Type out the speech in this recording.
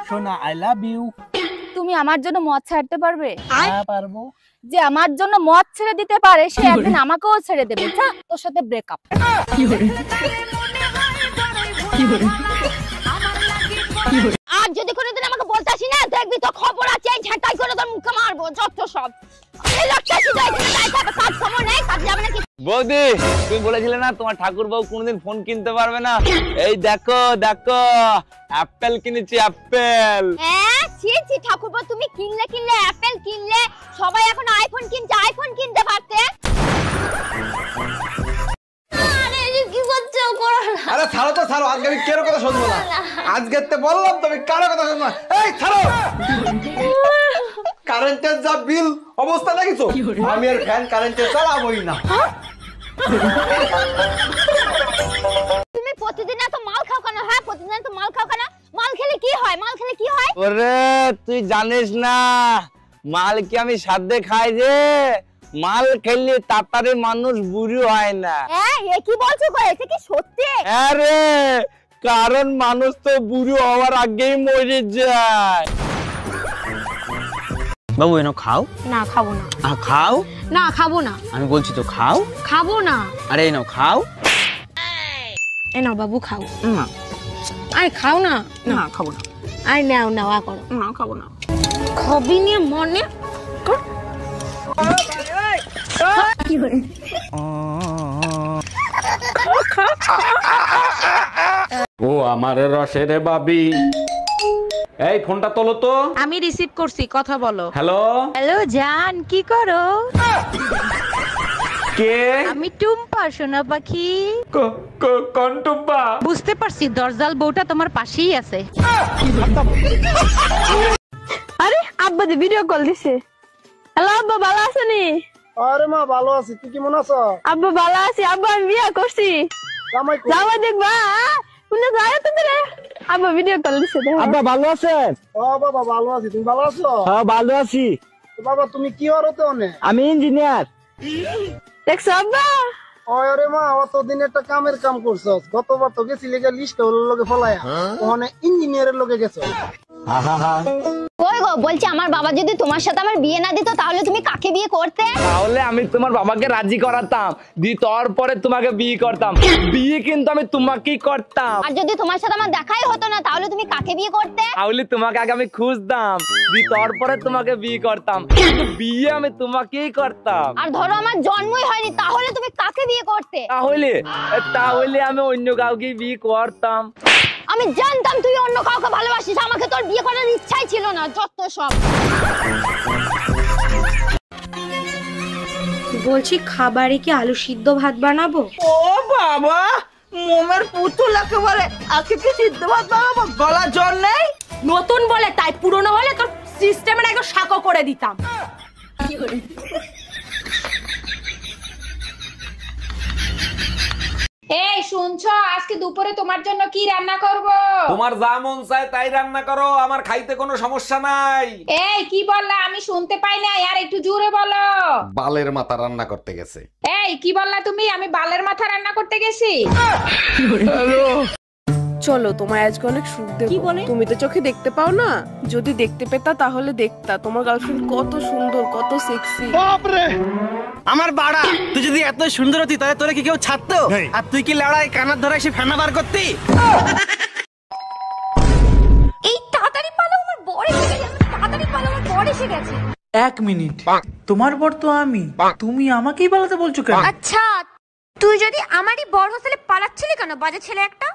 সোনা I love you. তুমি আমার জন্য মদ ছাড়তে পারবে? হ্যাঁ পারবো। যে আমার জন্য মদ ছেড়ে দিতে পারে সে একদিন আমাকেও ছেড়ে দেবে। যা, তোর সাথে ব্রেকআপ। আর যদি কোনোদিন আমাকে বলতে আসি না, দেখবি তো খবর আছে, এই ঝাঁটাই করে তোর মুখে মারবো যত সব। বৌদি, তুমি বলেছিলে না তোমার ঠাকুর বউ কোনদিন ফোন কিনতে পারবে না? এই দেখো দেখো, অ্যাপেল কিনেছি, অ্যাপেল। হ্যাঁ, ছি ছি ঠাকুরপো, তুমি কিনলে অ্যাপেল কিনলে, সবাই এখন আইফোন কিনছে, আইফোন কিনতে পারতে। আরে কি করছো? করো না। আরে ছাড়ো তো ছাড়ো, আজকে আমি কারো কথা শুনবো না। আজকে তো বললাম তুমি কারো কথা শুনবো না। এই ছাড়ো। কারেন্টের যা বিল অবস্থা দেখিছো, আমি আর ফ্যান কারেন্টে চালাবোই না। তুমি প্রতিদিন এত মাল খাও কেন? হ্যাঁ, প্রতিদিন এত মাল খাও কেন? মাল খেলে কি হয়? মাল খেলে কি হয়? ওরে তুই জানিস না, মাল কি আমি সাধ্যে খাই যে? মাল খেলে তাড়াতাড়ি মানুষ বুড়ো হয় না। হ্যাঁ, এ কি বলছো গো? এটা কি সত্যি? আরে কারণ মানুষ তো বুড়ো হওয়ার আগেই মরে যায়। বাবু এনো খাও। না, খাবো না। খাও না, খাবো না। আমি বলছি তো খাও। খাবো না। আরে এনো খাও। এ নাও বাবু, খাও। না আরে খাও না। না খাবো না। আরে নাও নাও, আ করো। না খাবো না। খাবি নিয়ে মনে কর। ও আমার রসের বাবি, এই ফোনটা তোলো তো। আমি রিসিভ করছি, কথা বলো। হ্যালো হ্যালো জান, কি করো? কে? আমি টুম্পা, সোনা পাখি। কোন টুম্পা? বুঝতে পারছি, দরজাল বউটা তোমার পাশেই আছে। আরে আব্বা যে ভিডিও কল দিছে। হ্যালো আব্বা, ভালো আছেনি? আরে মা ভালো আছি, তুই কেমন আছো? আব্বা ভালো আছি, আব্বা আমি বিয়ে করছি। জামাই দেখবা শুনে যায় তো রে। আব্বা ভিডিও কল দিছে। আব্বা ভালো আছেন? ও বাবা ভালো আছি, তুমি ভালো আছো? হ্যাঁ ভালো আছি। বাবা তুমি কি হরতে অনে? আমি ইঞ্জিনিয়ার। দেখছো আব্বা? আরে মা অতদিন একটা কামের কাম করছস, গতবার তো গেছিলি লিস্টে হলো লগে ফলায়া, ওখানে ইঞ্জিনিয়ারের লগে গেছো। কই গো, বলছি আমার বাবা যদি তোমার সাথে আমার বিয়ে না দিত তাহলে তুমি কাকে বিয়ে করতে? তাহলে আমি তোমার বাবাকে রাজি করাতাম, তারপরে তোমাকে বিয়ে করতাম। বিয়ে কিন্তু আমি তোমাকেই করতাম। আর যদি তোমার সাথে আমার দেখাই হতো না তাহলে তুমি কাকে বিয়ে করতে? তাহলে তোমাকে আগে আমি খুঁজতাম, তারপরে তোমাকে বিয়ে করতাম। কিন্তু বিয়ে আমি তোমাকেই করতাম। আর ধরো আমার জন্মই হয়নি, তাহলে তুমি কাকে বিয়ে করতে? তাহলে আমি অন্য কাউকে বিয়ে করতাম। আমি জানতাম তুই অন্য কাউকে ভালোবাসিস, আমাকে তোর বিয়ে করার ইচ্ছাই ছিল না, যত সব। বলছি খাবারে কি আলু সিদ্ধ ভাত বানাবো? ও বাবা, মোমের পুতুল একেবারে আজকে সিদ্ধ ভাত বানাবো? গলা জল নেই? নতুন বলে তাই, পুরনো হলে তোর সিস্টেমের একদম শাকো করে দিতাম। এই শুনছো, আজকে দুপুরে তোমার জন্য কি রান্না করব? তোমার যা মন চায় তাই রান্না করো, আমার খাইতে কোনো সমস্যা নাই। এই কি বললা? আমি শুনতে পাই না, আর একটু জোরে বলো। বালের মাথা রান্না করতে গেছে। এই কি বললা তুমি? আমি বালের মাথা রান্না করতে গেছি? চলো তোমায় আজকে অনেক সুখ দেব। তুমি তো চোখে দেখতে পাও না, যদি দেখতে পেতা তাহলে দেখতা তোমার গার্লফ্রেন্ড কত সুন্দর, কত সেক্সি। বাপরে আমার বাড়া, তুই যদি এত সুন্দর হতি তাহলে তোরে কি কেউ ছাড়তো? আর তুই কি লড়াই কানার ধরে এসে ফেনা বার করতি? এই তাড়াতাড়ি পালো, আমার বর এসে গেছে। তাড়াতাড়ি পালো, আমার বর এসে গেছে। 1 মিনিট, তোমার বর তো আমি, তুমি আমাকেই পালাতে বলছো কেন? আচ্ছা, তুই যদি আমারই বর হোস্টেলে পালাচ্ছিলি কেন, বাজে ছেলে একটা?